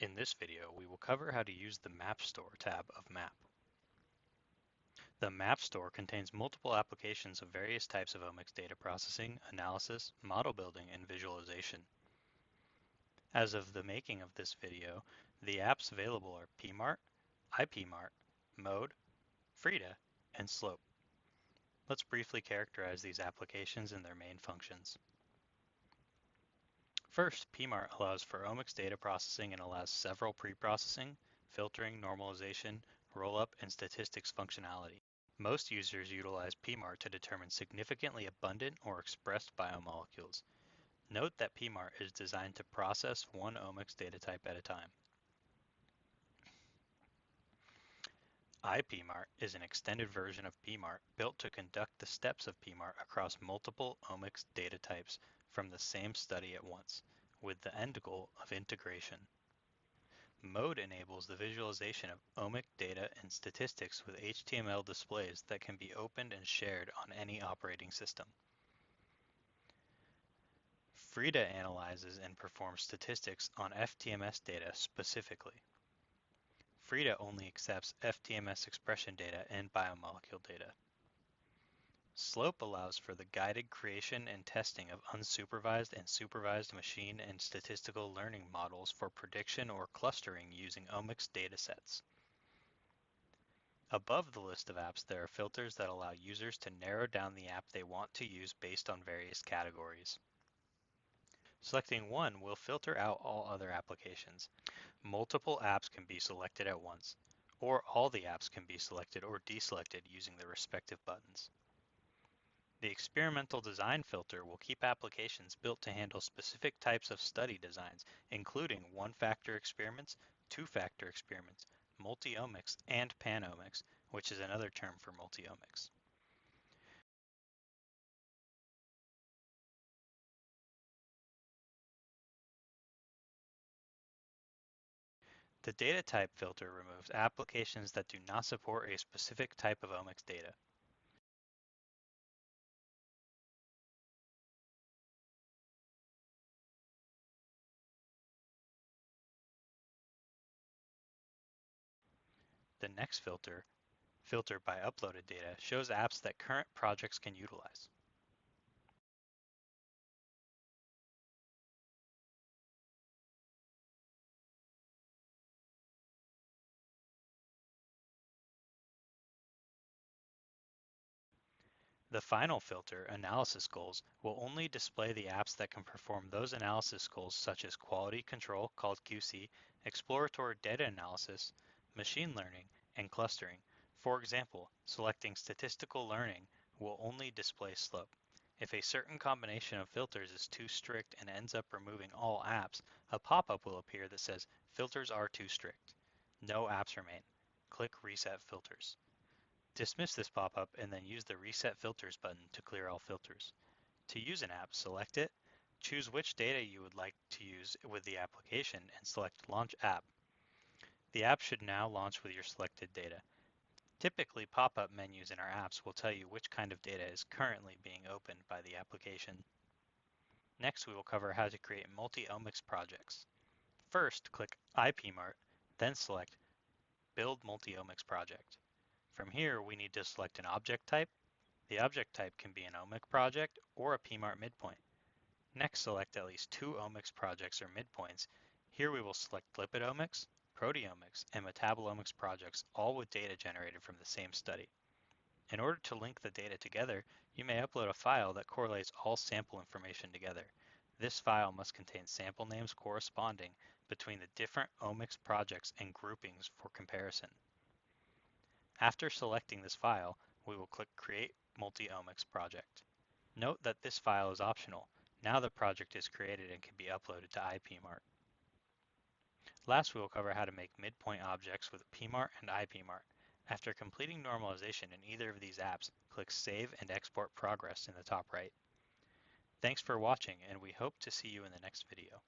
In this video, we will cover how to use the Map Store tab of MAP. The Map Store contains multiple applications of various types of omics data processing, analysis, model building, and visualization. As of the making of this video, the apps available are PMART, IPMART, Mode, Frida, and Slope. Let's briefly characterize these applications and their main functions. First, PMART allows for omics data processing and allows several pre-processing, filtering, normalization, roll-up, and statistics functionality. Most users utilize PMART to determine significantly abundant or expressed biomolecules. Note that PMART is designed to process one omics data type at a time. IPMART is an extended version of PMART built to conduct the steps of PMART across multiple omics data types from the same study at once, with the end goal of integration. Mode enables the visualization of omic data and statistics with HTML displays that can be opened and shared on any operating system. Frida analyzes and performs statistics on FTMS data specifically. Frida only accepts FTMS expression data and biomolecule data. Slope allows for the guided creation and testing of unsupervised and supervised machine and statistical learning models for prediction or clustering using omics datasets. Above the list of apps, there are filters that allow users to narrow down the app they want to use based on various categories. Selecting one will filter out all other applications. Multiple apps can be selected at once, or all the apps can be selected or deselected using the respective buttons. The experimental design filter will keep applications built to handle specific types of study designs, including one-factor experiments, two-factor experiments, multi-omics, and panomics, which is another term for multi-omics. The data type filter removes applications that do not support a specific type of omics data. The next filter, Filter by Uploaded Data, shows apps that current projects can utilize. The final filter, Analysis Goals, will only display the apps that can perform those analysis goals such as quality control, called QC, exploratory data analysis, machine learning, and clustering. For example, selecting statistical learning will only display slope. If a certain combination of filters is too strict and ends up removing all apps, a pop-up will appear that says, "Filters are too strict. No apps remain. Click Reset Filters." Dismiss this pop-up and then use the Reset Filters button to clear all filters. To use an app, select it, choose which data you would like to use with the application, and select Launch App. The app should now launch with your selected data. Typically, pop-up menus in our apps will tell you which kind of data is currently being opened by the application. Next, we will cover how to create multi-omics projects. First, click IPMART, then select Build Multi-Omics Project. From here, we need to select an object type. The object type can be an omic project or a PMART midpoint. Next, select at least two omics projects or midpoints. Here we will select lipidomics, proteomics, and metabolomics projects, all with data generated from the same study. In order to link the data together, you may upload a file that correlates all sample information together. This file must contain sample names corresponding between the different omics projects and groupings for comparison. After selecting this file, we will click Create Multi-Omics Project. Note that this file is optional. Now the project is created and can be uploaded to IPMART. Last, we will cover how to make midpoint objects with PMART and IPMART. After completing normalization in either of these apps, click Save and Export Progress in the top right. Thanks for watching, and we hope to see you in the next video.